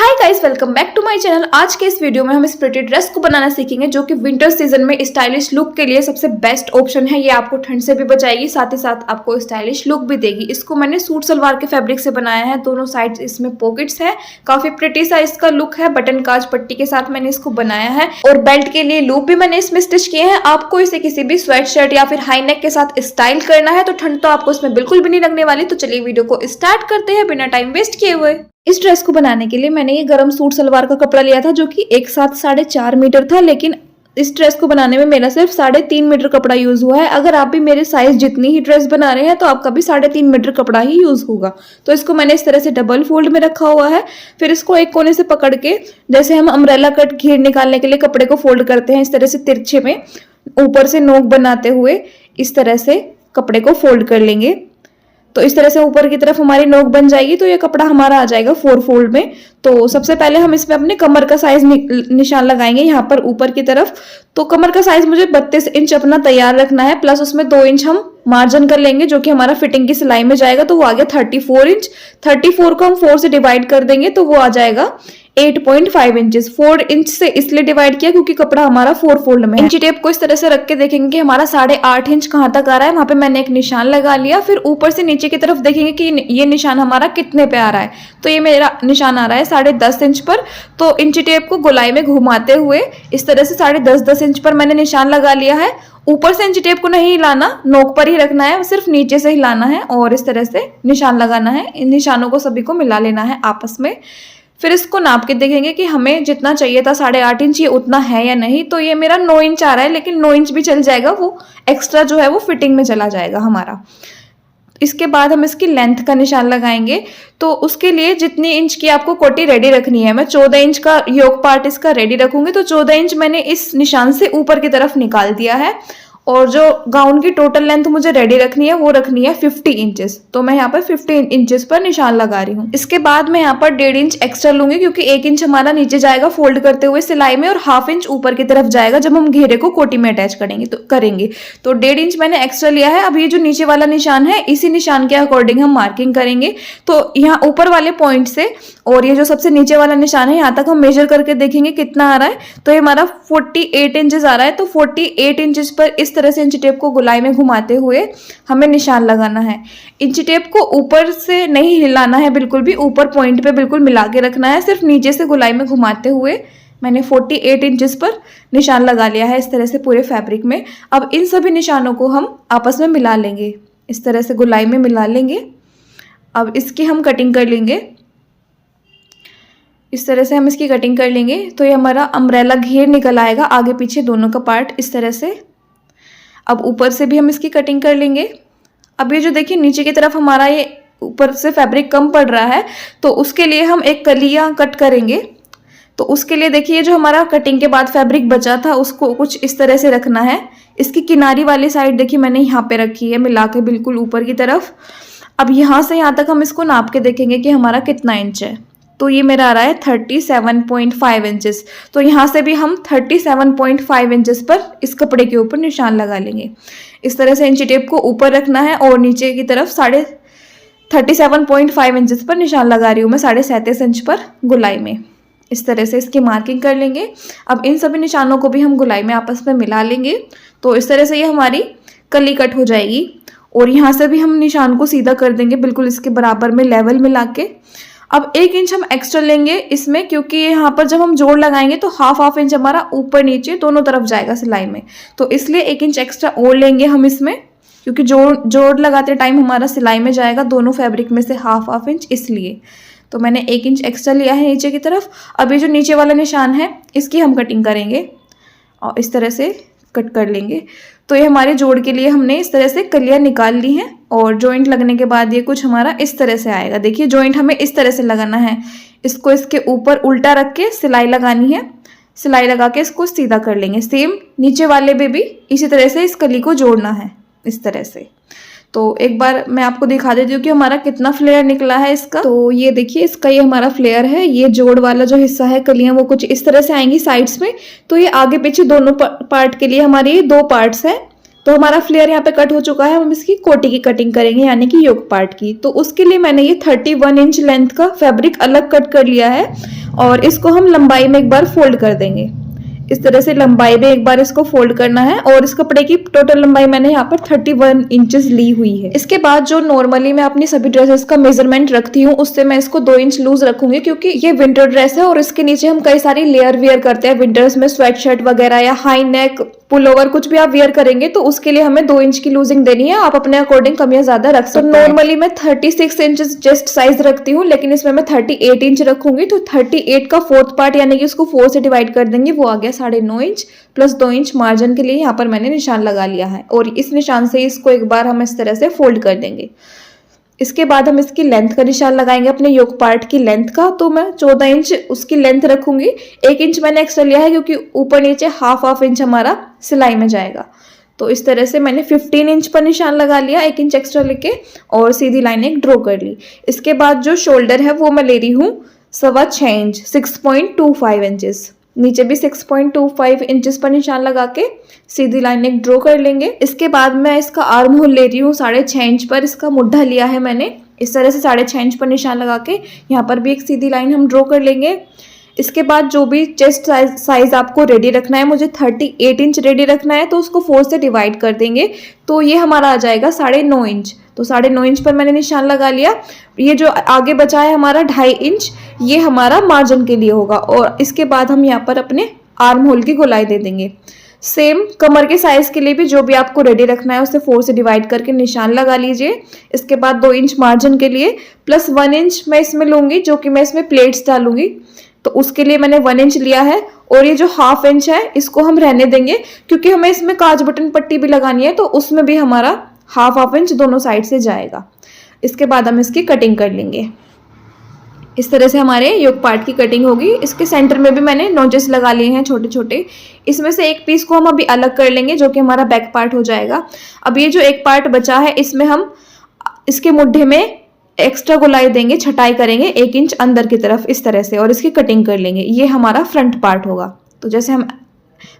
Hi guys, welcome back to my channel. आज के इस वीडियो में हम इस प्रिटी ड्रेस को बनाना सीखेंगे जो कि विंटर सीजन में स्टाइलिश लुक के लिए सबसे बेस्ट ऑप्शन है। ये आपको ठंड से भी बचाएगी, साथ ही साथ आपको स्टाइलिश लुक भी देगी। इसको मैंने सूट सलवार के फैब्रिक से बनाया है। दोनों साइड इसमें पॉकेट्स हैं, काफी प्रिटी सा इसका लुक है। बटन काज पट्टी के साथ मैंने इसको बनाया है और बेल्ट के लिए लूप भी मैंने इसमें स्टिच किए हैं। आपको इसे किसी भी स्वेट शर्ट या फिर हाई नेक के साथ स्टाइल करना है तो ठंड तो आपको इसमें बिल्कुल भी नहीं लगने वाली। तो चलिए वीडियो को स्टार्ट करते हैं बिना टाइम वेस्ट किए हुए। इस ड्रेस को बनाने के लिए मैंने ये गरम सूट सलवार का कपड़ा लिया था जो कि एक साथ 4.5 मीटर था, लेकिन इस ड्रेस को बनाने में मेरा सिर्फ 3.5 मीटर कपड़ा यूज हुआ है। अगर आप भी मेरे साइज जितनी ही ड्रेस बना रहे हैं तो आपका भी 3.5 मीटर कपड़ा ही यूज होगा। तो इसको मैंने इस तरह से डबल फोल्ड में रखा हुआ है। फिर इसको एक कोने से पकड़ के, जैसे हम अम्ब्रेला कट घेर निकालने के लिए कपड़े को फोल्ड करते हैं, इस तरह से तिरछे में ऊपर से नोक बनाते हुए इस तरह से कपड़े को फोल्ड कर लेंगे। तो इस तरह से ऊपर की तरफ हमारी नोक बन जाएगी तो ये कपड़ा हमारा आ जाएगा 4 फोल्ड में। तो सबसे पहले हम इसमें अपने कमर का साइज निशान लगाएंगे यहाँ पर ऊपर की तरफ। तो कमर का साइज मुझे 32 इंच अपना तैयार रखना है, प्लस उसमें 2 इंच हम मार्जिन कर लेंगे जो कि हमारा फिटिंग की सिलाई में जाएगा। तो वो आ गया 34 इंच। 34 को हम 4 से डिवाइड कर देंगे तो वो आ जाएगा 8.5 इंचेस। 4 इंच से इसलिए डिवाइड किया क्योंकि कपड़ा हमारा 4 फोल्ड में है। इंची टेप को इस तरह से रख के देखेंगे कि हमारा 8.5 इंच कहाँ तक आ रहा है। वहां पे मैंने एक निशान लगा लिया। फिर ऊपर से नीचे की तरफ देखेंगे कि ये निशान हमारा कितने पे आ रहा है। तो ये मेरा निशान आ रहा है 10.5 इंच पर। तो इंची टेप को गोलाई में घुमाते हुए इस तरह से 10.5 इंच पर मैंने निशान लगा लिया है। ऊपर से इंची टेप को नहीं हिलाना, नोक पर ही रखना है, सिर्फ नीचे से हिलाना है और इस तरह से निशान लगाना है। इन निशानों को सभी को मिला लेना है आपस में। फिर इसको नाप के देखेंगे कि हमें जितना चाहिए था 8.5 इंच, ये उतना है या नहीं। तो ये मेरा 9 इंच आ रहा है, लेकिन 9 इंच भी चल जाएगा, वो एक्स्ट्रा जो है वो फिटिंग में चला जाएगा हमारा। इसके बाद हम इसकी लेंथ का निशान लगाएंगे। तो उसके लिए जितनी इंच की आपको कोटी रेडी रखनी है, मैं 14 इंच का योक पार्ट इसका रेडी रखूंगी। तो 14 इंच मैंने इस निशान से ऊपर की तरफ निकाल दिया है और जो गाउन की टोटल लेंथ मुझे रेडी रखनी है वो रखनी है 50 इंचेस। तो मैं यहाँ पर 50 इंचेस पर निशान लगा रही हूँ। इसके बाद मैं यहाँ पर 1.5 इंच एक्स्ट्रा लूंगी क्योंकि 1 इंच हमारा नीचे जाएगा फोल्ड करते हुए सिलाई में और 1/2 इंच ऊपर की तरफ जाएगा जब हम घेरे को कोटी में अटैच करेंगे। तो 1.5 इंच मैंने एक्स्ट्रा लिया है। अब ये जो नीचे वाला निशान है, इसी निशान के अकॉर्डिंग हम मार्किंग करेंगे। तो यहाँ ऊपर वाले पॉइंट से और ये जो सबसे नीचे वाला निशान है, यहाँ तक हम मेजर करके देखेंगे कितना आ रहा है। तो ये हमारा 48 इंचेस आ रहा है। तो 48 इंचेस पर इस तरह से इंची टेप को गोलाई में घुमाते हुए हमें निशान लगाना है। इंची टेप को ऊपर से नहीं हिलाना है, बिल्कुल भी ऊपर पॉइंट पे बिल्कुल मिला के रखना है। सिर्फ नीचे से गोलाई में घुमाते हुए मैंने 48 इंचेस पर निशान लगा लिया है इस तरह से पूरे फैब्रिक में। अब इन सभी निशानों को हम आपस में मिला लेंगे, इस तरह से गोलाई में मिला लेंगे। अब इसकी हम कटिंग कर लेंगे। इस तरह से हम इसकी कटिंग कर लेंगे तो ये हमारा अम्ब्रेला घेर निकल आएगा, आगे पीछे दोनों का पार्ट इस तरह से। अब ऊपर से भी हम इसकी कटिंग कर लेंगे। अब ये जो देखिए नीचे की तरफ हमारा ये ऊपर से फैब्रिक कम पड़ रहा है, तो उसके लिए हम एक कलिया कट करेंगे। तो उसके लिए देखिए जो हमारा कटिंग के बाद फैब्रिक बचा था उसको कुछ इस तरह से रखना है। इसकी किनारी वाली साइड देखिए मैंने यहाँ पे रखी है मिला के बिल्कुल ऊपर की तरफ। अब यहाँ से यहाँ तक हम इसको नाप के देखेंगे कि हमारा कितना इंच है। तो ये मेरा आ रहा है 37.5 इंचेस। तो यहाँ से भी हम 37.5 इंचेस पर इस कपड़े के ऊपर निशान लगा लेंगे। इस तरह से इंची टेप को ऊपर रखना है और नीचे की तरफ 37.5 इंचेस पर निशान लगा रही हूँ मैं 37.5 इंच पर गोलाई में। इस तरह से इसकी मार्किंग कर लेंगे। अब इन सभी निशानों को भी हम गोलाई में आपस में मिला लेंगे। तो इस तरह से ये हमारी कली कट हो जाएगी और यहाँ से भी हम निशान को सीधा कर देंगे बिल्कुल इसके बराबर में लेवल मिला के। अब 1 इंच हम एक्स्ट्रा लेंगे इसमें क्योंकि यहाँ पर जब हम जोड़ लगाएंगे तो 1/2 इंच हमारा ऊपर नीचे दोनों तरफ जाएगा सिलाई में। तो इसलिए 1 इंच एक्स्ट्रा और लेंगे हम इसमें, क्योंकि जोड़ लगाते टाइम हमारा सिलाई में जाएगा दोनों फैब्रिक में से 1/2 इंच, इसलिए। तो मैंने 1 इंच एक्स्ट्रा लिया है नीचे की तरफ। अब ये जो नीचे वाला निशान है इसकी हम कटिंग करेंगे और इस तरह से कट कर लेंगे। तो ये हमारे जोड़ के लिए हमने इस तरह से कलियां निकाल ली हैं और जॉइंट लगने के बाद ये कुछ हमारा इस तरह से आएगा। देखिए जॉइंट हमें इस तरह से लगाना है। इसको इसके ऊपर उल्टा रख के सिलाई लगानी है। सिलाई लगा के इसको सीधा कर लेंगे। सेम नीचे वाले में भी इसी तरह से इस कली को जोड़ना है इस तरह से। तो एक बार मैं आपको दिखा देती हूँ कि हमारा कितना फ्लेयर निकला है इसका। तो ये देखिए इसका ये हमारा फ्लेयर है। ये जोड़ वाला जो हिस्सा है कलियां वो कुछ इस तरह से आएंगी साइड्स में। तो ये आगे पीछे दोनों पार्ट के लिए हमारे ये 2 पार्ट्स हैं तो हमारा फ्लेयर यहाँ पे कट हो चुका है, हम इसकी कोटी की कटिंग करेंगे यानी कि योक पार्ट की। तो उसके लिए मैंने ये 31 इंच लेंथ का फैब्रिक अलग कट कर लिया है और इसको हम लंबाई में एक बार फोल्ड कर देंगे। इस तरह से लंबाई में एक बार इसको फोल्ड करना है और इस कपड़े की टोटल लंबाई मैंने यहाँ पर 31 इंचेस ली हुई है। इसके बाद जो नॉर्मली मैं अपनी सभी ड्रेसेस का मेजरमेंट रखती हूँ उससे मैं इसको 2 इंच लूज रखूंगी, क्योंकि ये विंटर ड्रेस है और इसके नीचे हम कई सारी लेयर वेयर करते हैं विंटर्स में, स्वेट शर्ट वगैरह या हाई नेक पुल ओवर कुछ भी आप वेयर करेंगे तो उसके लिए हमें 2 इंच की लूजिंग देनी है। आप अपने अकॉर्डिंग कम या ज्यादा रख सकते हैं। नॉर्मली मैं 36 इंचेस चेस्ट साइज रखती हूँ, लेकिन इसमें मैं 38 इंच रखूंगी। तो 38 का 4th पार्ट यानी कि उसको 4 से डिवाइड कर देंगे, वो आ गया 9.5 इंच प्लस 2 इंच मार्जिन के लिए यहाँ पर मैंने निशान लगा लिया है और इस निशान से इसको एक बार हम इस तरह से फोल्ड कर देंगे। इसके बाद हम इसकी लेंथ का निशान लगाएंगे अपने योक पार्ट की लेंथ का। तो मैं 14 इंच उसकी लेंथ रखूंगी। 1 इंच मैंने एक्स्ट्रा लिया है क्योंकि ऊपर नीचे हाफ इंच हमारा सिलाई में जाएगा। तो इस तरह से मैंने 15 इंच पर निशान लगा लिया, 1 इंच एक्स्ट्रा लेके और सीधी लाइन एक ड्रॉ कर ली। इसके बाद जो शोल्डर है वो मैं ले रही हूँ 6.25 इंच, 6.25 इंचेस। नीचे भी 6.25 इंचेस पर निशान लगा के सीधी लाइन एक ड्रॉ कर लेंगे। इसके बाद मैं इसका आर्म होल ले रही हूँ 6.5 इंच पर। इसका मुड्ढा लिया है मैंने, इस तरह से 6.5 इंच पर निशान लगा के यहाँ पर भी एक सीधी लाइन हम ड्रॉ कर लेंगे। इसके बाद जो भी चेस्ट साइज आपको रेडी रखना है, मुझे 38 इंच रेडी रखना है, तो उसको 4 से डिवाइड कर देंगे तो ये हमारा आ जाएगा 9.5 इंच। तो 9.5 इंच पर मैंने निशान लगा लिया। ये जो आगे बचा है हमारा 2.5 इंच, ये हमारा मार्जिन के लिए होगा और इसके बाद हम यहाँ पर अपने आर्म होल की गोलाई दे देंगे। सेम कमर के साइज के लिए भी जो भी आपको रेडी रखना है उसे 4 से डिवाइड करके निशान लगा लीजिए। इसके बाद 2 इंच मार्जिन के लिए प्लस 1 इंच मैं इसमें लूंगी, जो कि मैं इसमें प्लेट्स डालूंगी, तो उसके लिए मैंने 1 इंच लिया है। और ये जो 1/2 इंच है इसको हम रहने देंगे क्योंकि हमें इसमें काज बटन पट्टी भी लगानी है, तो उसमें भी हमारा 1/2 इंच दोनों साइड से जाएगा। इसके बाद हम इसकी कटिंग कर लेंगे। इस तरह से हमारे योक पार्ट की कटिंग होगी। इसके सेंटर में भी मैंने नोचेस लगा लिए हैं छोटे छोटे। इसमें से एक पीस को हम अभी अलग कर लेंगे जो कि हमारा बैक पार्ट हो जाएगा। अब ये जो एक पार्ट बचा है इसमें हम इसके मुड्ढे में एक्स्ट्रा गोलाई देंगे, छटाई करेंगे 1 इंच अंदर की तरफ इस तरह से और इसकी कटिंग कर लेंगे। ये हमारा फ्रंट पार्ट होगा। तो जैसे हम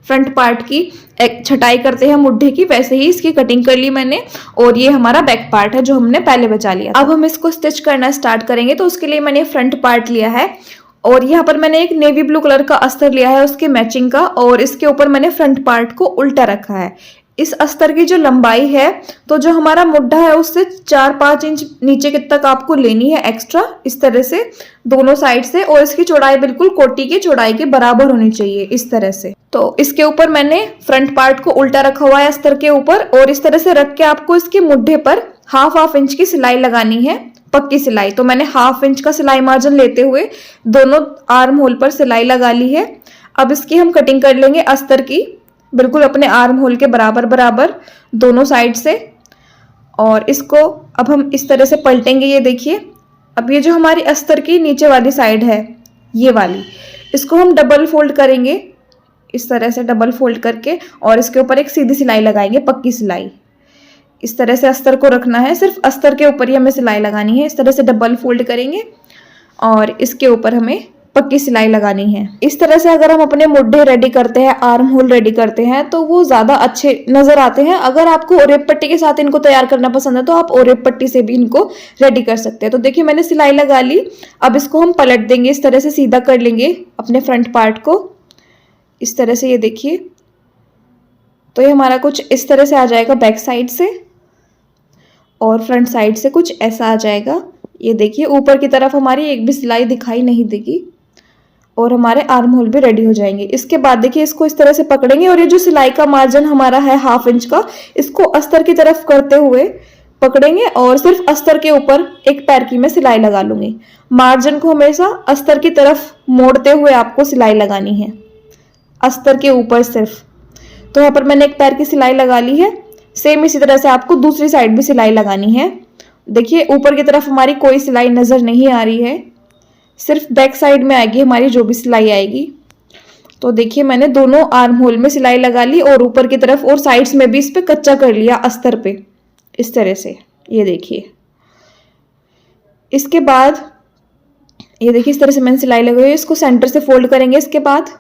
फ्रंट पार्ट की एक छटाई करते हैं मुड्ढे की, वैसे ही इसकी कटिंग कर ली मैंने और ये हमारा बैक पार्ट है जो हमने पहले बचा लिया। अब हम इसको स्टिच करना स्टार्ट करेंगे। तो उसके लिए मैंने फ्रंट पार्ट लिया है और यहाँ पर मैंने एक नेवी ब्लू कलर का अस्तर लिया है उसके मैचिंग का, और इसके ऊपर मैंने फ्रंट पार्ट को उल्टा रखा है। इस अस्तर की जो लंबाई है, तो जो हमारा मुड्ढा है उससे 4-5 इंच नीचे तक आपको लेनी है एक्स्ट्रा, इस तरह से दोनों साइड से, और इसकी चौड़ाई बिल्कुल कोटी की चौड़ाई के बराबर होनी चाहिए इस तरह से। तो इसके ऊपर मैंने फ्रंट पार्ट को उल्टा रखा हुआ है अस्तर के ऊपर, और इस तरह से रख के आपको इसके मुड्ढे पर 1/2 इंच की सिलाई लगानी है, पक्की सिलाई। तो मैंने 1/2 इंच का सिलाई मार्जिन लेते हुए दोनों आर्म होल पर सिलाई लगा ली है। अब इसकी हम कटिंग कर लेंगे अस्तर की, बिल्कुल अपने आर्म होल के बराबर बराबर दोनों साइड से, और इसको अब हम इस तरह से पलटेंगे। ये देखिए, अब ये जो हमारी अस्तर की नीचे वाली साइड है ये वाली, इसको हम डबल फोल्ड करेंगे इस तरह से, डबल फोल्ड करके, और इसके ऊपर एक सीधी सिलाई लगाएंगे, पक्की सिलाई। इस तरह से अस्तर को रखना है, सिर्फ अस्तर के ऊपर ही हमें सिलाई लगानी है। इस तरह से डबल फोल्ड करेंगे और इसके ऊपर हमें पक्की सिलाई लगानी है। इस तरह से अगर हम अपने मुड्ढे रेडी करते हैं, आर्म होल रेडी करते हैं, तो वो ज्यादा अच्छे नजर आते हैं। अगर आपको ओरेप पट्टी के साथ इनको तैयार करना पसंद है तो आप ओरेप पट्टी से भी इनको रेडी कर सकते हैं। तो देखिए मैंने सिलाई लगा ली। अब इसको हम पलट देंगे, इस तरह से सीधा कर लेंगे अपने फ्रंट पार्ट को इस तरह से। ये देखिए, तो ये हमारा कुछ इस तरह से आ जाएगा बैक साइड से, और फ्रंट साइड से कुछ ऐसा आ जाएगा। ये देखिए, ऊपर की तरफ हमारी एक भी सिलाई दिखाई नहीं देगी और हमारे आर्म होल भी रेडी हो जाएंगे। इसके बाद देखिए, इसको इस तरह से पकड़ेंगे और ये जो सिलाई का मार्जिन हमारा है 1/2 इंच का, इसको अस्तर की तरफ करते हुए पकड़ेंगे और सिर्फ अस्तर के ऊपर एक पैरकी में सिलाई लगा लूंगी। मार्जिन को हमेशा अस्तर की तरफ मोड़ते हुए आपको सिलाई लगानी है, अस्तर के ऊपर सिर्फ। तो यहाँ पर मैंने एक पैर की सिलाई लगा ली है। सेम इसी तरह से आपको दूसरी साइड भी सिलाई लगानी है। देखिए, ऊपर की तरफ हमारी कोई सिलाई नजर नहीं आ रही है, सिर्फ बैक साइड में आएगी हमारी जो भी सिलाई आएगी। तो देखिए, मैंने दोनों आर्म होल में सिलाई लगा ली और ऊपर की तरफ और साइड्स में भी इस पे कच्चा कर लिया अस्तर पे इस तरह से। ये देखिए, इसके बाद ये देखिए इस तरह से मैंने सिलाई लगाई है। इसको सेंटर से फोल्ड करेंगे, इसके बाद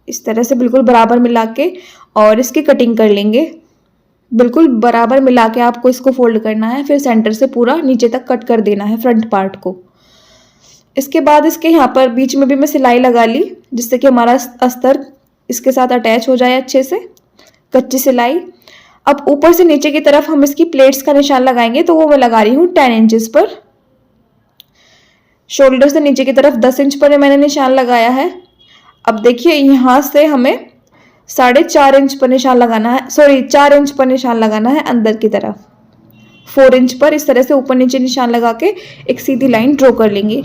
इस तरह से बिल्कुल बराबर मिला के, और इसकी कटिंग कर लेंगे। बिल्कुल बराबर मिला के आपको इसको फोल्ड करना है, फिर सेंटर से पूरा नीचे तक कट कर देना है फ्रंट पार्ट को। इसके बाद इसके यहाँ पर बीच में भी मैं सिलाई लगा ली, जिससे कि हमारा अस्तर इसके साथ अटैच हो जाए अच्छे से, कच्ची सिलाई। अब ऊपर से नीचे की तरफ हम इसकी प्लेट्स का निशान लगाएंगे, तो वो मैं लगा रही हूँ 10 इंचेस पर। शोल्डर से नीचे की तरफ 10 इंच पर मैंने निशान लगाया है। अब देखिए यहाँ से हमें 4.5 इंच पर निशान लगाना है, 4 इंच पर निशान लगाना है अंदर की तरफ। 4 इंच पर इस तरह से ऊपर नीचे निशान लगा के एक सीधी लाइन ड्रॉ कर लेंगे।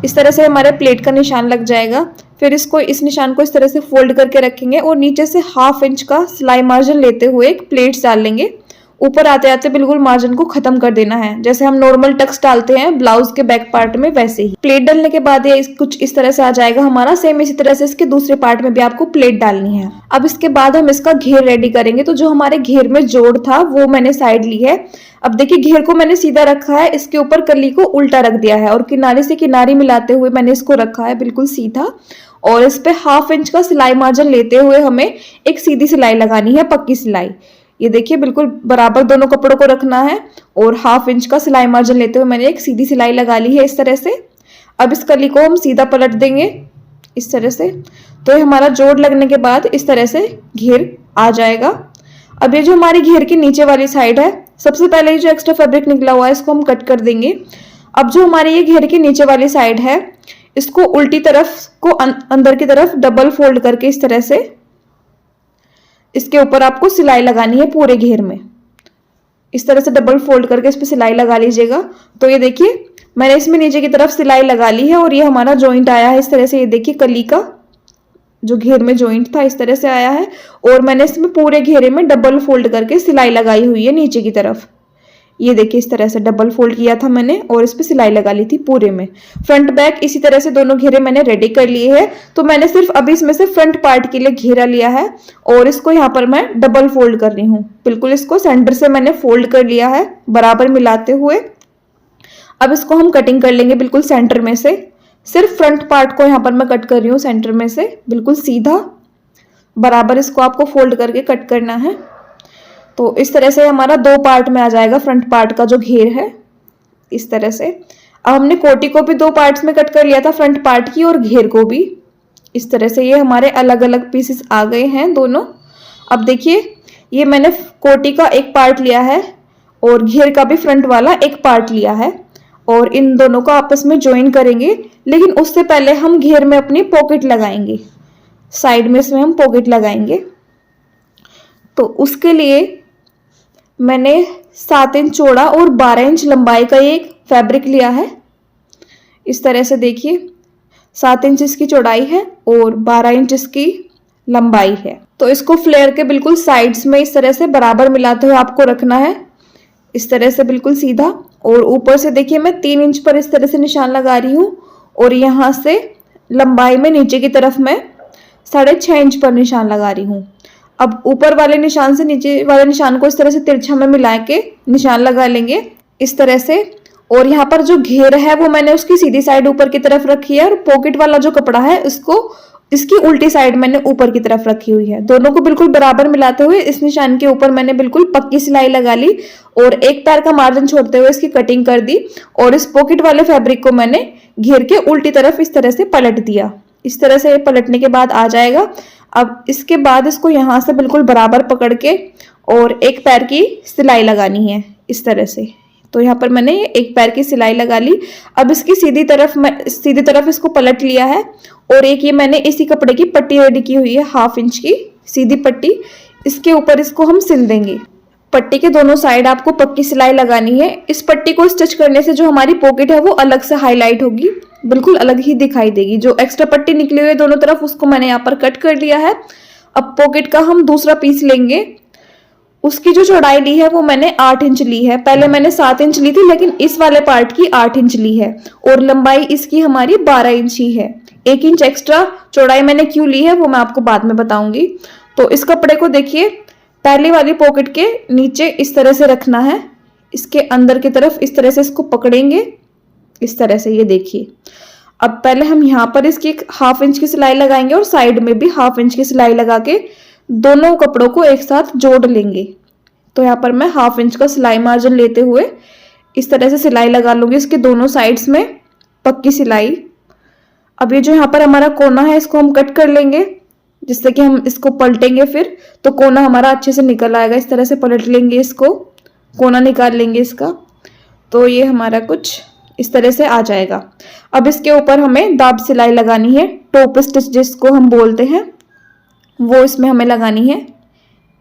इस तरह से हमारे प्लेट का निशान लग जाएगा। फिर इस निशान को इस तरह से फोल्ड करके रखेंगे और नीचे से 1/2 इंच का सिलाई मार्जिन लेते हुए एक प्लेट्स डाल लेंगे। ऊपर आते आते बिल्कुल मार्जिन को खत्म कर देना है, जैसे हम नॉर्मल टक्स डालते हैं ब्लाउज के बैक पार्ट में, वैसे ही। प्लेट डालने के बाद ये कुछ इस तरह से आ जाएगा हमारा। सेम इसी तरह से इसके दूसरे पार्ट में भी आपको प्लेट डालनी है। अब इसके बाद हम इसका घेर रेडी करेंगे। तो जो हमारे घेर में जोड़ था वो मैंने साइड ली है। अब देखिए घेर को मैंने सीधा रखा है, इसके ऊपर कली को उल्टा रख दिया है और किनारे से किनारे मिलाते हुए मैंने इसको रखा है बिल्कुल सीधा। और इस पे 1/2 इंच का सिलाई मार्जिन लेते हुए हमें एक सीधी सिलाई लगानी है, पक्की सिलाई। ये देखिए बिल्कुल बराबर दोनों कपड़ों को रखना है और 1/2 इंच का सिलाई मार्जिन लेते हुए मैंने एक सीधी सिलाई लगा ली है इस तरह से। अब इस कली को हम सीधा पलट देंगे इस तरह से। तो ये हमारा जोड़ लगने के बाद इस तरह से घेर आ जाएगा। अब ये जो हमारी घेर की नीचे वाली साइड है, सबसे पहले ये जो एक्स्ट्रा फैब्रिक निकला हुआ है इसको हम कट कर देंगे। अब जो हमारी ये घेर की नीचे वाली साइड है, इसको उल्टी तरफ को अंदर की तरफ डबल फोल्ड करके इस तरह से इसके ऊपर आपको सिलाई लगानी है पूरे घेर में। इस तरह से डबल फोल्ड करके इस पे सिलाई लगा लीजिएगा। तो ये देखिए मैंने इसमें नीचे की तरफ सिलाई लगा ली है और ये हमारा जॉइंट आया है इस तरह से। ये देखिए कली का जो घेर में जॉइंट था इस तरह से आया है और मैंने इसमें पूरे घेरे में डबल फोल्ड करके सिलाई लगाई हुई है नीचे की तरफ। ये देखिए इस तरह से डबल फोल्ड किया था मैंने और इस पे सिलाई लगा ली थी पूरे में। फ्रंट बैक इसी तरह से दोनों घेरे मैंने रेडी कर लिए हैं। तो मैंने सिर्फ अभी इसमें से फ्रंट पार्ट के लिए घेरा लिया है और इसको यहाँ पर मैं डबल फोल्ड कर रही हूँ। बिल्कुल इसको सेंटर से मैंने फोल्ड कर लिया है बराबर मिलाते हुए। अब इसको हम कटिंग कर लेंगे बिल्कुल सेंटर में से। सिर्फ फ्रंट पार्ट को यहाँ पर मैं कट कर रही हूँ सेंटर में से, बिल्कुल सीधा बराबर इसको आपको फोल्ड करके कट करना है। तो इस तरह से हमारा 2 पार्ट में आ जाएगा फ्रंट पार्ट का जो घेर है इस तरह से। अब हमने कोटी को भी 2 पार्ट्स में कट कर लिया था, फ्रंट पार्ट की और घेर को भी इस तरह से। ये हमारे अलग अलग पीसेस आ गए हैं दोनों। अब देखिए ये मैंने कोटी का एक पार्ट लिया है और घेर का भी फ्रंट वाला एक पार्ट लिया है और इन दोनों को आपस में ज्वाइन करेंगे। लेकिन उससे पहले हम घेर में अपनी पॉकेट लगाएंगे, साइड में इसमें हम पॉकेट लगाएंगे। तो उसके लिए मैंने 7 इंच चौड़ा और 12 इंच लंबाई का एक फैब्रिक लिया है इस तरह से। देखिए 7 इंच इसकी चौड़ाई है और 12 इंच इसकी लंबाई है। तो इसको फ्लेयर के बिल्कुल साइड्स में इस तरह से बराबर मिलाते हुए आपको रखना है इस तरह से बिल्कुल सीधा। और ऊपर से देखिए मैं 3 इंच पर इस तरह से निशान लगा रही हूँ और यहाँ से लंबाई में नीचे की तरफ मैं 6.5 इंच पर निशान लगा रही हूँ। अब ऊपर वाले निशान से नीचे वाले निशान को इस तरह से तिरछा में मिला के निशान लगा लेंगे इस तरह से। और यहाँ पर जो घेर है वो मैंने उसकी सीधी साइड ऊपर की तरफ रखी है और पॉकेट वाला जो कपड़ा है इसको इसकी उल्टी साइड मैंने ऊपर की तरफ रखी हुई है। दोनों को बिल्कुल बराबर मिलाते हुए इस निशान के ऊपर मैंने बिल्कुल पक्की सिलाई लगा ली और एक पैर का मार्जिन छोड़ते हुए इसकी कटिंग कर दी। और इस पॉकेट वाले फैब्रिक को मैंने घेर के उल्टी तरफ इस तरह से पलट दिया। इस तरह से पलटने के बाद आ जाएगा। अब इसके बाद इसको यहाँ से बिल्कुल बराबर पकड़ के और एक पैर की सिलाई लगानी है इस तरह से। तो यहाँ पर मैंने एक पैर की सिलाई लगा ली। अब इसकी सीधी तरफ इसको पलट लिया है और एक ये मैंने इसी कपड़े की पट्टी रेडी की हुई है 1/2 इंच की सीधी पट्टी। इसके ऊपर इसको हम सिल देंगे। पट्टी के दोनों साइड आपको पक्की सिलाई लगानी है। इस पट्टी को स्टिच करने से जो हमारी पॉकेट है वो अलग से हाईलाइट होगी, बिल्कुल अलग ही दिखाई देगी। जो एक्स्ट्रा पट्टी निकली हुई है दोनों तरफ उसको मैंने यहाँ पर कट कर लिया है। अब पॉकेट का हम दूसरा पीस लेंगे। उसकी जो चौड़ाई ली है वो मैंने 8 इंच ली है। पहले मैंने 7 इंच ली थी लेकिन इस वाले पार्ट की 8 इंच ली है और लंबाई इसकी हमारी 12 इंच ही है। 1 इंच एक्स्ट्रा चौड़ाई मैंने क्यों ली है वो मैं आपको बाद में बताऊंगी। तो इस कपड़े को देखिए पहली वाली पॉकेट के नीचे इस तरह से रखना है, इसके अंदर की तरफ इस तरह से इसको पकड़ेंगे इस तरह से। ये देखिए अब पहले हम यहाँ पर इसकी 1/2 इंच की सिलाई लगाएंगे और साइड में भी 1/2 इंच की सिलाई लगा के दोनों कपड़ों को एक साथ जोड़ लेंगे। तो यहाँ पर मैं 1/2 इंच का सिलाई मार्जिन लेते हुए इस तरह से सिलाई लगा लूंगी इसके दोनों साइड्स में, पक्की सिलाई। अब ये जो यहाँ पर हमारा कोना है इसको हम कट कर लेंगे, जिससे कि हम इसको पलटेंगे फिर तो कोना हमारा अच्छे से निकल आएगा। इस तरह से पलट लेंगे इसको, कोना निकाल लेंगे इसका, तो ये हमारा कुछ इस तरह से आ जाएगा। अब इसके ऊपर हमें दाब सिलाई लगानी है, टॉप स्टिच जिसको हम बोलते हैं, वो इसमें हमें लगानी है।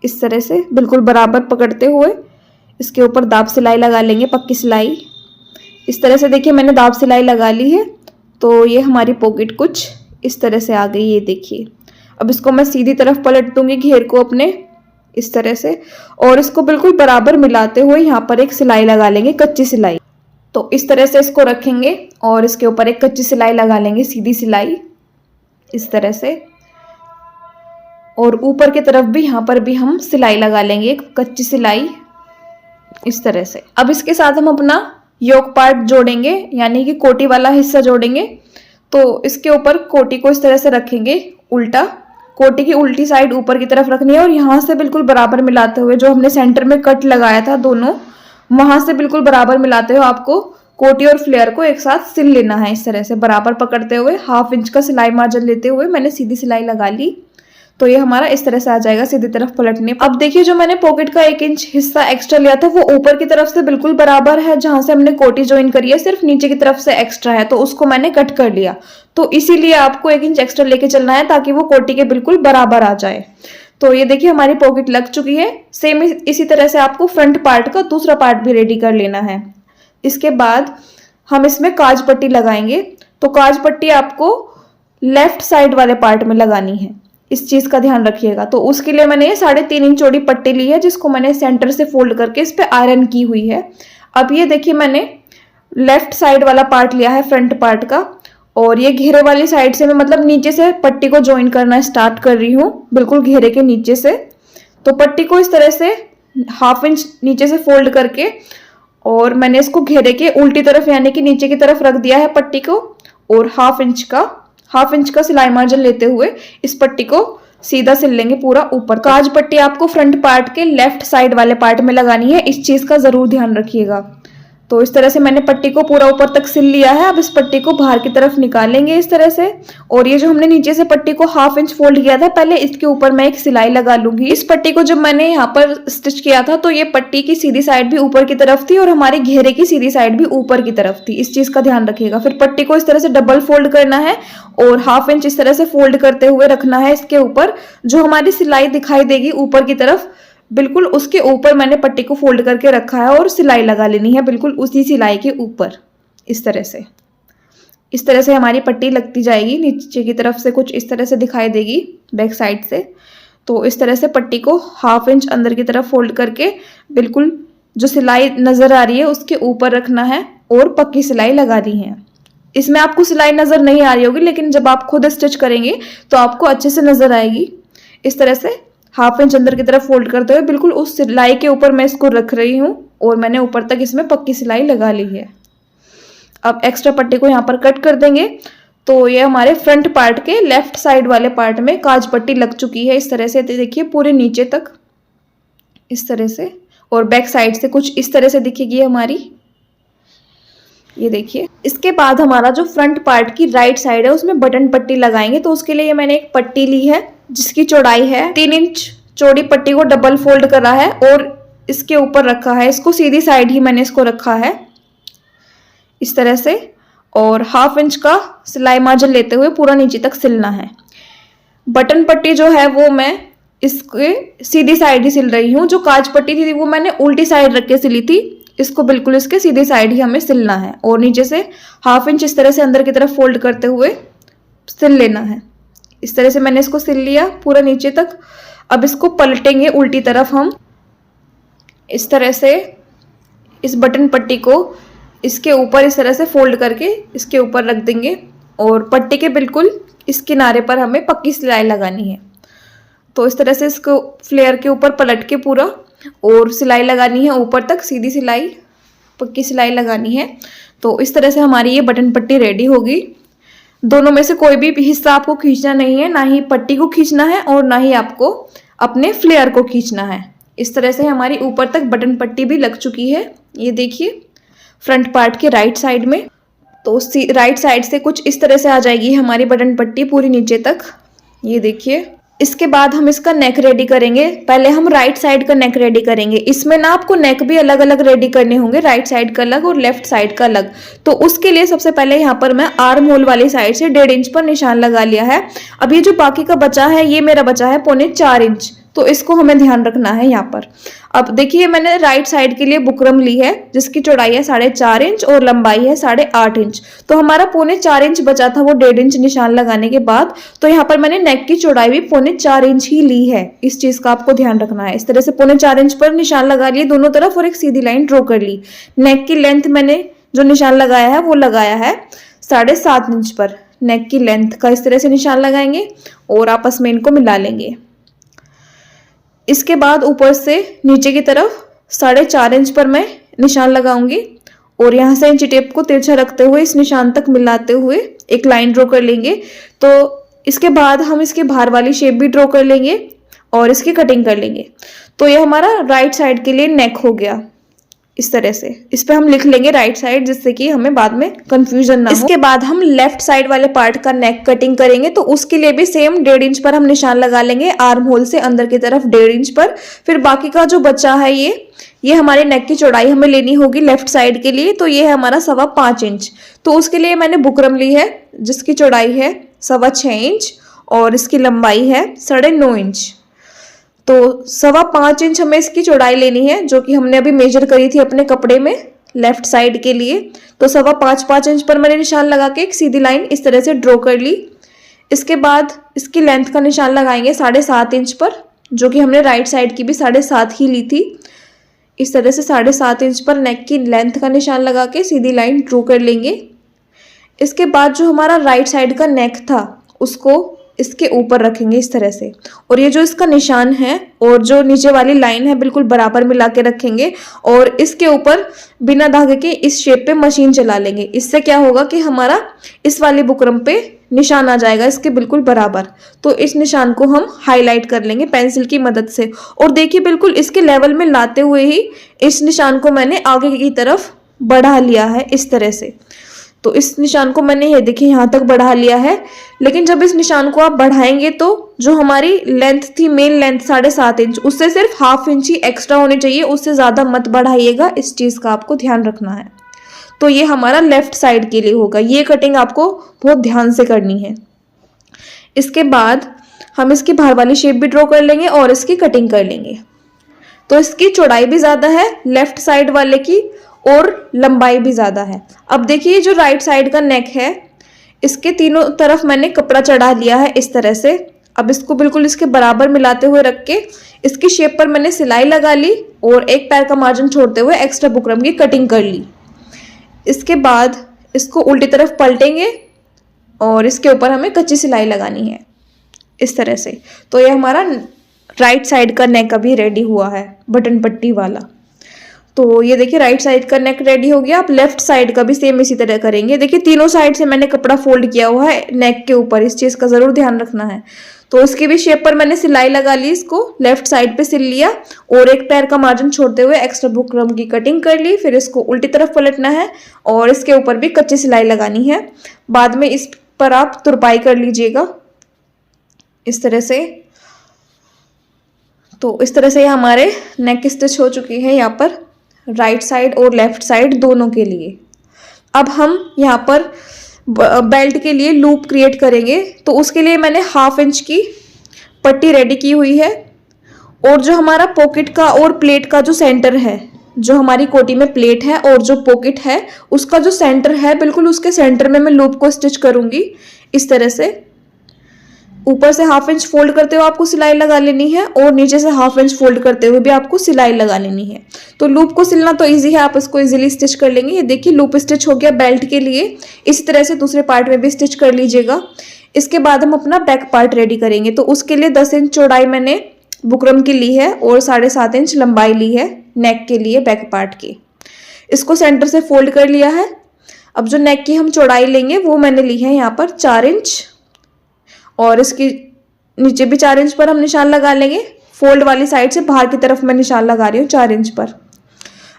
इस तरह से बिल्कुल बराबर पकड़ते हुए इसके ऊपर दाब सिलाई लगा लेंगे, पक्की सिलाई। इस तरह से देखिए मैंने दाब सिलाई लगा ली है, तो ये हमारी पॉकेट कुछ इस तरह से आ गई, ये देखिए। अब इसको मैं सीधी तरफ पलट दूंगी घेर को अपने, इस तरह से, और इसको बिल्कुल बराबर मिलाते हुए यहाँ पर एक सिलाई लगा लेंगे, कच्ची सिलाई। तो इस तरह से इसको रखेंगे और इसके ऊपर एक कच्ची सिलाई लगा लेंगे, सीधी सिलाई इस तरह से, और ऊपर की तरफ भी यहाँ पर भी हम सिलाई लगा लेंगे, एक कच्ची सिलाई इस तरह से। अब इसके साथ हम अपना योक पार्ट जोड़ेंगे, यानी कि कोटी वाला हिस्सा जोड़ेंगे। तो इसके ऊपर कोटी को इस तरह से रखेंगे उल्टा, कोटी की उल्टी साइड ऊपर की तरफ रखनी है और यहाँ से बिल्कुल बराबर मिलाते हुए, जो हमने सेंटर में कट लगाया था दोनों, वहां से बिल्कुल बराबर मिलाते हुए आपको कोटी और फ्लेयर को एक साथ सिल लेना है। इस तरह से बराबर पकड़ते हुए 1/2 इंच का सिलाई मार्जिन लेते हुए मैंने सीधी सिलाई लगा ली, तो ये हमारा इस तरह से आ जाएगा सीधी तरफ पलटने। अब देखिए जो मैंने पॉकेट का 1 इंच हिस्सा एक्स्ट्रा लिया था वो ऊपर की तरफ से बिल्कुल बराबर है, जहां से हमने कोटी ज्वाइन करी है, सिर्फ नीचे की तरफ से एक्स्ट्रा है, तो उसको मैंने कट कर लिया। तो इसीलिए आपको 1 इंच एक्स्ट्रा लेके चलना है ताकि वो कोटी के बिल्कुल बराबर आ जाए। तो ये देखिए हमारी पॉकेट लग चुकी है। सेम इसी तरह से आपको फ्रंट पार्ट का दूसरा पार्ट भी रेडी कर लेना है। इसके बाद हम इसमें काज पट्टी लगाएंगे। तो काज पट्टी आपको लेफ्ट साइड वाले पार्ट में लगानी है, इस चीज का ध्यान रखिएगा। तो उसके लिए मैंने ये 3.5 इंच चौड़ी पट्टी ली है, जिसको मैंने सेंटर से फोल्ड करके इस पे आयरन की हुई है। अब ये देखिए मैंने लेफ्ट साइड वाला पार्ट लिया है फ्रंट पार्ट का, और ये घेरे वाली साइड से मैं मतलब नीचे से पट्टी को ज्वाइन करना स्टार्ट कर रही हूँ, बिल्कुल घेरे के नीचे से। तो पट्टी को इस तरह से 1/2 इंच नीचे से फोल्ड करके, और मैंने इसको घेरे के उल्टी तरफ यानी कि नीचे की तरफ रख दिया है पट्टी को, और 1/2 इंच का सिलाई मार्जिन लेते हुए इस पट्टी को सीधा सिल लेंगे पूरा ऊपर। काज पट्टी आपको फ्रंट पार्ट के लेफ्ट साइड वाले पार्ट में लगानी है, इस चीज का जरूर ध्यान रखिएगा। तो इस तरह से मैंने पट्टी को पूरा ऊपर तक सिल लिया है। अब इस पट्टी को बाहर की तरफ निकालेंगे इस तरह से, और ये जो हमने नीचे से पट्टी को 1/2 इंच फोल्ड किया था, पहले इसके ऊपर मैं एक सिलाई लगा लूंगी। इस पट्टी को जब मैंने यहाँ पर स्टिच किया था तो ये पट्टी की सीधी साइड भी ऊपर की तरफ थी और हमारे घेरे की सीधी साइड भी ऊपर की तरफ थी, इस चीज का ध्यान रखिएगा। फिर पट्टी को इस तरह से डबल फोल्ड करना है और 1/2 इंच इस तरह से फोल्ड करते हुए रखना है इसके ऊपर। जो हमारी सिलाई दिखाई देगी ऊपर की तरफ, बिल्कुल उसके ऊपर मैंने पट्टी को फोल्ड करके रखा है और सिलाई लगा लेनी है बिल्कुल उसी सिलाई के ऊपर, इस तरह से। इस तरह से हमारी पट्टी लगती जाएगी, नीचे की तरफ से कुछ इस तरह से दिखाई देगी बैक साइड से। तो इस तरह से पट्टी को 1/2 इंच अंदर की तरफ फोल्ड करके बिल्कुल जो सिलाई नजर आ रही है उसके ऊपर रखना है और पक्की सिलाई लगानी है। इसमें आपको सिलाई नजर नहीं आ रही होगी, लेकिन जब आप खुद स्टिच करेंगे तो आपको अच्छे से नजर आएगी। इस तरह से 1/2 इंच अंदर की तरफ फोल्ड करते हुए बिल्कुल उस सिलाई के ऊपर मैं इसको रख रही हूँ और मैंने ऊपर तक इसमें पक्की सिलाई लगा ली है। अब एक्स्ट्रा पट्टी को यहाँ पर कट कर देंगे। तो ये हमारे फ्रंट पार्ट के लेफ्ट साइड वाले पार्ट में काज पट्टी लग चुकी है इस तरह से, देखिए पूरे नीचे तक इस तरह से, और बैक साइड से कुछ इस तरह से दिखेगी हमारी, ये देखिए। इसके बाद हमारा जो फ्रंट पार्ट की राइट साइड है उसमें बटन पट्टी लगाएंगे। तो उसके लिए मैंने एक पट्टी ली है जिसकी चौड़ाई है 3 इंच चौड़ी पट्टी को डबल फोल्ड करा है और इसके ऊपर रखा है, इसको सीधी साइड ही मैंने इसको रखा है इस तरह से, और 1/2 इंच का सिलाई मार्जिन लेते हुए पूरा नीचे तक सिलना है। बटन पट्टी जो है वो मैं इसके सीधी साइड ही सिल रही हूँ, जो काज पट्टी थी वो मैंने उल्टी साइड रख के सिली थी, इसको बिल्कुल इसके सीधी साइड ही हमें सिलना है और नीचे से 1/2 इंच इस तरह से अंदर की तरफ फोल्ड करते हुए सिल लेना है। इस तरह से मैंने इसको सिल लिया पूरा नीचे तक। अब इसको पलटेंगे उल्टी तरफ हम, इस तरह से इस बटन पट्टी को इसके ऊपर इस तरह से फोल्ड करके इसके ऊपर रख देंगे और पट्टी के बिल्कुल इस किनारे पर हमें पक्की सिलाई लगानी है। तो इस तरह से इसको फ्लेयर के ऊपर पलट के पूरा और सिलाई लगानी है ऊपर तक, सीधी सिलाई पक्की सिलाई लगानी है। तो इस तरह से हमारी ये बटन पट्टी रेडी होगी। दोनों में से कोई भी हिस्सा आपको खींचना नहीं है, ना ही पट्टी को खींचना है और ना ही आपको अपने फ्लेयर को खींचना है। इस तरह से हमारी ऊपर तक बटन पट्टी भी लग चुकी है। ये देखिए फ्रंट पार्ट के राइट साइड में, तो राइट साइड से कुछ इस तरह से आ जाएगी हमारी बटन पट्टी पूरी नीचे तक। ये देखिए। इसके बाद हम इसका नेक रेडी करेंगे। पहले हम राइट साइड का नेक रेडी करेंगे। इसमें ना आपको नेक भी अलग अलग रेडी करने होंगे, राइट साइड का अलग और लेफ्ट साइड का अलग। तो उसके लिए सबसे पहले यहाँ पर मैं आर्म होल वाली साइड से 1.5 इंच पर निशान लगा लिया है। अब ये जो बाकी का बचा है, ये मेरा बचा है 3.25 इंच, तो इसको हमें ध्यान रखना है यहाँ पर। अब देखिए मैंने राइट साइड के लिए बुकरम ली है जिसकी चौड़ाई है 4.5 इंच और लंबाई है 8.5 इंच। तो हमारा 3.25 इंच बचा था वो 1.5 इंच निशान लगाने के बाद। तो यहाँ पर मैंने नेक की चौड़ाई भी 3.25 इंच ही ली है। इस चीज का आपको ध्यान रखना है। इस तरह से 3.25 इंच पर निशान लगा लिए दोनों तरफ और एक सीधी लाइन ड्रॉ कर ली। नेक की लेंथ मैंने जो निशान लगाया है वो लगाया है 7.5 इंच पर। नेक की लेंथ का इस तरह से निशान लगाएंगे और आपस में इनको मिला लेंगे। इसके बाद ऊपर से नीचे की तरफ 4.5 इंच पर मैं निशान लगाऊंगी और यहाँ से इंची टेप को तिरछा रखते हुए इस निशान तक मिलाते हुए एक लाइन ड्रॉ कर लेंगे। तो इसके बाद हम इसके बाहर वाली शेप भी ड्रॉ कर लेंगे और इसकी कटिंग कर लेंगे। तो ये हमारा राइट साइड के लिए नेक हो गया। इस तरह से इस पे हम लिख लेंगे राइट साइड, जिससे कि हमें बाद में कंफ्यूजन ना हो। इसके बाद हम लेफ्ट साइड वाले पार्ट का नेक कटिंग करेंगे। तो उसके लिए भी सेम 1.5 इंच पर हम निशान लगा लेंगे आर्म होल से अंदर की तरफ 1.5 इंच पर। फिर बाकी का जो बचा है ये हमारे नेक की चौड़ाई हमें लेनी होगी लेफ्ट साइड के लिए। तो ये है हमारा 5.25 इंच। तो उसके लिए मैंने बुकरम ली है जिसकी चौड़ाई है 6.25 इंच और इसकी लंबाई है 9.5 इंच। तो 5.25 इंच हमें इसकी चौड़ाई लेनी है, जो कि हमने अभी मेजर करी थी अपने कपड़े में लेफ्ट साइड के लिए। तो 5.25 इंच पर मैंने निशान लगा के एक सीधी लाइन इस तरह से ड्रॉ कर ली। इसके बाद इसकी लेंथ का निशान लगाएंगे 7.5 इंच पर, जो कि हमने राइट साइड की भी 7.5 ही ली थी। इस तरह से 7.5 इंच पर नेक की लेंथ का निशान लगा के सीधी लाइन ड्रॉ कर लेंगे। इसके बाद जो हमारा राइट साइड का नेक था उसको इसके ऊपर रखेंगे इस तरह से, और ये जो इसका निशान है और जो नीचे वाली लाइन है बिल्कुल बराबर मिला के रखेंगे और इसके ऊपर बिना धागे के इस शेप पे मशीन चला लेंगे। इससे क्या होगा कि हमारा इस वाली बुकरम पे निशान आ जाएगा इसके बिल्कुल बराबर। तो इस निशान को हम हाईलाइट कर लेंगे पेंसिल की मदद से और देखिए बिल्कुल इसके लेवल में लाते हुए ही इस निशान को मैंने आगे की तरफ बढ़ा लिया है इस तरह से। तो इस निशान को मैंने ये देखिए यहाँ तक बढ़ा लिया है। लेकिन जब इस निशान को आप बढ़ाएंगे तो जो हमारी लेंथ थी मेन लेंथ 7.5 इंच, उससे सिर्फ 1/2 इंच ही एक्स्ट्रा होनी चाहिए, उससे ज़्यादा मत बढ़ाइएगा। इस चीज़ का आपको ध्यान रखना है। तो ये हमारा लेफ्ट साइड के लिए होगा। ये कटिंग आपको बहुत ध्यान से करनी है। इसके बाद हम इसकी बाहर वाली शेप भी ड्रॉ कर लेंगे और इसकी कटिंग कर लेंगे। तो इसकी चौड़ाई भी ज़्यादा है लेफ्ट साइड वाले की और लंबाई भी ज़्यादा है। अब देखिए जो राइट साइड का नेक है इसके तीनों तरफ मैंने कपड़ा चढ़ा लिया है इस तरह से। अब इसको बिल्कुल इसके बराबर मिलाते हुए रख के इसकी शेप पर मैंने सिलाई लगा ली और एक पैर का मार्जिन छोड़ते हुए एक्स्ट्रा बुकरम की कटिंग कर ली। इसके बाद इसको उल्टी तरफ पलटेंगे और इसके ऊपर हमें कच्ची सिलाई लगानी है इस तरह से। तो ये हमारा राइट साइड का नेक अभी रेडी हुआ है बटन पट्टी वाला। तो ये देखिए राइट साइड का नेक रेडी हो गया। आप लेफ्ट साइड का भी सेम इसी तरह करेंगे। देखिए तीनों साइड से मैंने कपड़ा फोल्ड किया हुआ है नेक के ऊपर, इस चीज़ का ज़रूर ध्यान रखना है। तो इसकी भी शेप पर मैंने सिलाई लगा ली, इसको लेफ्ट साइड पे सिल लिया और एक पैर का मार्जिन छोड़ते हुए एक्स्ट्रा बुकरम की कटिंग कर ली। फिर इसको उल्टी तरफ पलटना है और इसके ऊपर भी कच्ची सिलाई लगानी है। बाद में इस पर आप तुरपाई कर लीजिएगा इस तरह से। तो इस तरह से हमारे नेक स्टिच हो चुकी है यहाँ पर राइट साइड और लेफ्ट साइड दोनों के लिए। अब हम यहाँ पर बेल्ट के लिए लूप क्रिएट करेंगे। तो उसके लिए मैंने 1/2 इंच की पट्टी रेडी की हुई है और जो हमारा पॉकेट का और प्लेट का जो सेंटर है, जो हमारी कोटी में प्लेट है और जो पॉकेट है उसका जो सेंटर है बिल्कुल उसके सेंटर में मैं लूप को स्टिच करूँगी इस तरह से। ऊपर से 1/2 इंच फोल्ड करते हुए आपको सिलाई लगा लेनी है और नीचे से 1/2 इंच फोल्ड करते हुए भी आपको सिलाई लगा लेनी है। तो लूप को सिलना तो इजी है, आप इसको इजीली स्टिच कर लेंगे। ये देखिए लूप स्टिच हो गया बेल्ट के लिए। इसी तरह से दूसरे पार्ट में भी स्टिच कर लीजिएगा। इसके बाद हम अपना बैक पार्ट रेडी करेंगे। तो उसके लिए 10 इंच चौड़ाई मैंने बुकरम की ली है और 7.5 इंच लंबाई ली है नेक के लिए बैक पार्ट की। इसको सेंटर से फोल्ड कर लिया है। अब जो नेक की हम चौड़ाई लेंगे वो मैंने ली है यहाँ पर 4 इंच और इसकी नीचे भी 4 इंच पर हम निशान लगा लेंगे। फोल्ड वाली साइड से बाहर की तरफ मैं निशान लगा रही हूँ 4 इंच पर।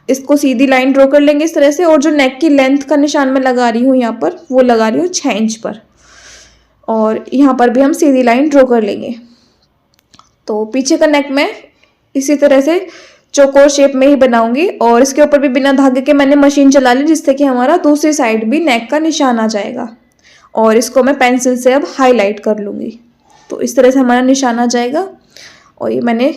इसको सीधी लाइन ड्रॉ कर लेंगे इस तरह से, और जो नेक की लेंथ का निशान मैं लगा रही हूँ यहाँ पर, वो लगा रही हूँ 6 इंच पर, और यहाँ पर भी हम सीधी लाइन ड्रॉ कर लेंगे। तो पीछे का नेक मैं इसी तरह से चौकोर शेप में ही बनाऊंगी, और इसके ऊपर भी बिना धागे के मैंने मशीन चला ली, जिससे कि हमारा दूसरी साइड भी नेक का निशान आ जाएगा। और इसको मैं पेंसिल से अब हाईलाइट कर लूँगी। तो इस तरह से हमारा निशान आ जाएगा। और ये मैंने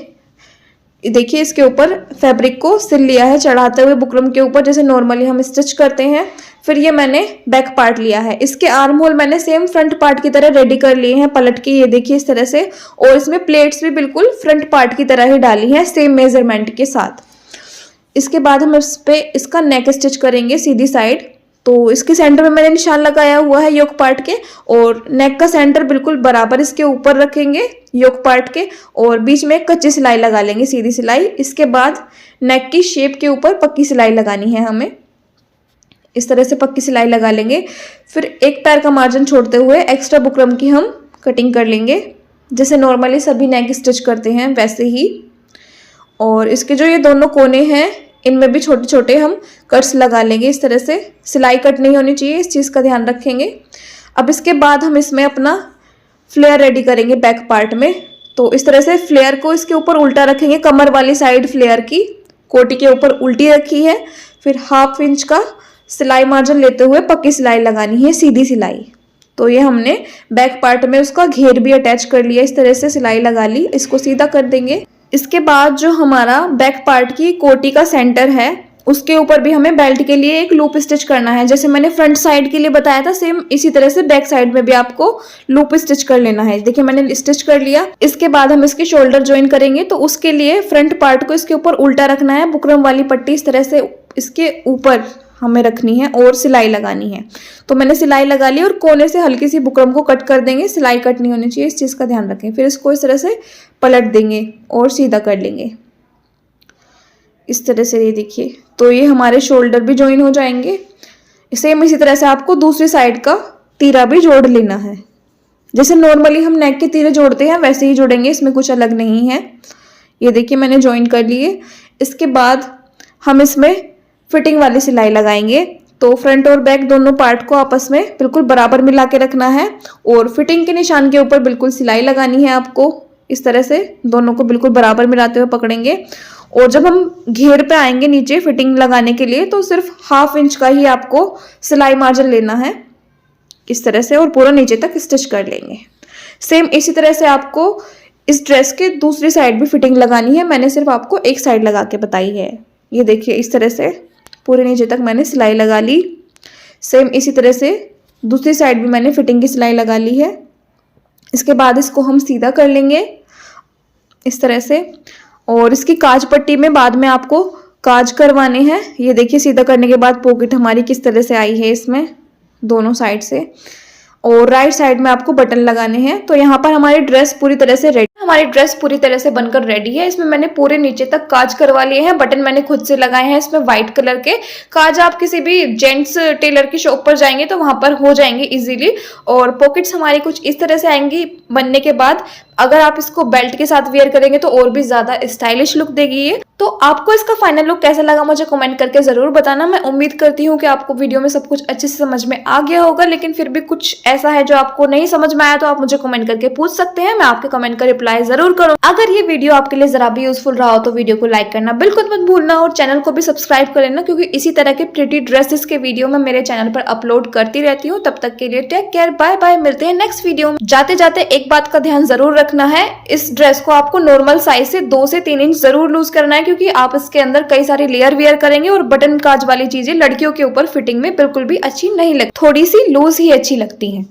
देखिए इसके ऊपर फैब्रिक को सिल लिया है चढ़ाते हुए बुकरम के ऊपर, जैसे नॉर्मली हम स्टिच करते हैं। फिर ये मैंने बैक पार्ट लिया है, इसके आर्म होल मैंने सेम फ्रंट पार्ट की तरह रेडी कर लिए हैं पलट के, ये देखिए इस तरह से। और इसमें प्लेट्स भी बिल्कुल फ्रंट पार्ट की तरह ही डाली हैं सेम मेजरमेंट के साथ। इसके बाद हम इस पे इसका नेक स्टिच करेंगे सीधी साइड। तो इसके सेंटर में मैंने निशान लगाया हुआ है योक पार्ट के, और नेक का सेंटर बिल्कुल बराबर इसके ऊपर रखेंगे योक पार्ट के, और बीच में एक कच्ची सिलाई लगा लेंगे, सीधी सिलाई। इसके बाद नेक की शेप के ऊपर पक्की सिलाई लगानी है हमें, इस तरह से पक्की सिलाई लगा लेंगे। फिर एक पैर का मार्जिन छोड़ते हुए एक्स्ट्रा बुकरम की हम कटिंग कर लेंगे, जैसे नॉर्मली सभी नेक स्टिच करते हैं वैसे ही। और इसके जो ये दोनों कोने हैं, इनमें भी छोटे छोटे हम कट्स लगा लेंगे इस तरह से। सिलाई कट नहीं होनी चाहिए, इस चीज़ का ध्यान रखेंगे। अब इसके बाद हम इसमें अपना फ्लेयर रेडी करेंगे बैक पार्ट में। तो इस तरह से फ्लेयर को इसके ऊपर उल्टा रखेंगे, कमर वाली साइड फ्लेयर की कोटी के ऊपर उल्टी रखी है। फिर 1/2 इंच का सिलाई मार्जिन लेते हुए पक्की सिलाई लगानी है, सीधी सिलाई। तो ये हमने बैक पार्ट में उसका घेर भी अटैच कर लिया, इस तरह से सिलाई लगा ली। इसको सीधा कर देंगे। इसके बाद जो हमारा बैक पार्ट की कोटी का सेंटर है, उसके ऊपर भी हमें बेल्ट के लिए एक लूप स्टिच करना है। जैसे मैंने फ्रंट साइड के लिए बताया था, सेम इसी तरह से बैक साइड में भी आपको लूप स्टिच कर लेना है। देखिए मैंने स्टिच कर लिया। इसके बाद हम इसके शोल्डर ज्वाइन करेंगे, तो उसके लिए फ्रंट पार्ट को इसके ऊपर उल्टा रखना है। बुकरम वाली पट्टी इस तरह से इसके ऊपर हमें रखनी है और सिलाई लगानी है। तो मैंने सिलाई लगा ली, और कोने से हल्की सी बुकरम को कट कर देंगे, सिलाई कट नहीं होनी चाहिए, इस चीज़ का ध्यान रखें। फिर इसको इस तरह से पलट देंगे और सीधा कर लेंगे इस तरह से, ये देखिए। तो ये हमारे शोल्डर भी ज्वाइन हो जाएंगे। सेम इसी तरह से आपको दूसरी साइड का तीरा भी जोड़ लेना है, जैसे नॉर्मली हम नेक के तीरे जोड़ते हैं वैसे ही जोड़ेंगे, इसमें कुछ अलग नहीं है। ये देखिए मैंने ज्वाइन कर लिए। इसके बाद हम इसमें फिटिंग वाली सिलाई लगाएंगे। तो फ्रंट और बैक दोनों पार्ट को आपस में बिल्कुल बराबर मिला के रखना है, और फिटिंग के निशान के ऊपर बिल्कुल सिलाई लगानी है आपको। इस तरह से दोनों को बिल्कुल बराबर मिलाते हुए पकड़ेंगे। और जब हम घेर पे आएंगे नीचे फिटिंग लगाने के लिए, तो सिर्फ 1/2 इंच का ही आपको सिलाई मार्जिन लेना है इस तरह से, और पूरा नीचे तक स्टिच कर लेंगे। सेम इसी तरह से आपको इस ड्रेस के दूसरी साइड भी फिटिंग लगानी है। मैंने सिर्फ आपको एक साइड लगा के बताई है। ये देखिए इस तरह से पूरे नीचे तक मैंने सिलाई लगा ली। सेम इसी तरह से दूसरी साइड भी मैंने फिटिंग की सिलाई लगा ली है। इसके बाद इसको हम सीधा कर लेंगे इस तरह से, और इसकी काज पट्टी में बाद में आपको काज करवाने हैं। ये देखिए सीधा करने के बाद पॉकेट हमारी किस तरह से आई है इसमें दोनों साइड से, और राइट साइड में आपको बटन लगाने हैं। तो यहाँ पर हमारी ड्रेस पूरी तरह से रेडी, हमारी ड्रेस पूरी तरह से बनकर रेडी है। इसमें मैंने पूरे नीचे तक काज करवा लिए हैं, बटन मैंने खुद से लगाए हैं इसमें व्हाइट कलर के। काज आप किसी भी जेंट्स टेलर की शॉप पर जाएंगे तो वहां पर हो जाएंगे इजीली। और पॉकेट्स हमारी कुछ इस तरह से आएंगी बनने के बाद। अगर आप इसको बेल्ट के साथ वेयर करेंगे तो और भी ज्यादा स्टाइलिश लुक देगी ये। तो आपको इसका फाइनल लुक कैसा लगा मुझे कमेंट करके जरूर बताना। मैं उम्मीद करती हूँ कि आपको वीडियो में सब कुछ अच्छे से समझ में आ गया होगा, लेकिन फिर भी कुछ ऐसा है जो आपको नहीं समझ में आया तो आप मुझे कमेंट करके पूछ सकते हैं, मैं आपके कमेंट का रिप्लाई जरूर करूँ। अगर ये वीडियो आपके लिए जरा भी यूजफुल रहा हो तो वीडियो को लाइक करना बिल्कुल मत भूलना, और चैनल को भी सब्सक्राइब कर लेना, क्योंकि इसी तरह के प्रिटी ड्रेसेस के वीडियो मैं मेरे चैनल पर अपलोड करती रहती हूँ। तब तक के लिए टेक केयर, बाय बाय, मिलते हैं नेक्स्ट वीडियो में। जाते जाते एक बात का ध्यान जरूर रखना है, इस ड्रेस को आपको नॉर्मल साइज से 2 से 3 इंच जरूर लूज करना है, क्योंकि आप इसके अंदर कई सारी लेयर वेयर करेंगे, और बटन काज वाली चीजें लड़कियों के ऊपर फिटिंग में बिल्कुल भी अच्छी नहीं लगती, थोड़ी सी लूज ही अच्छी लगती हैं।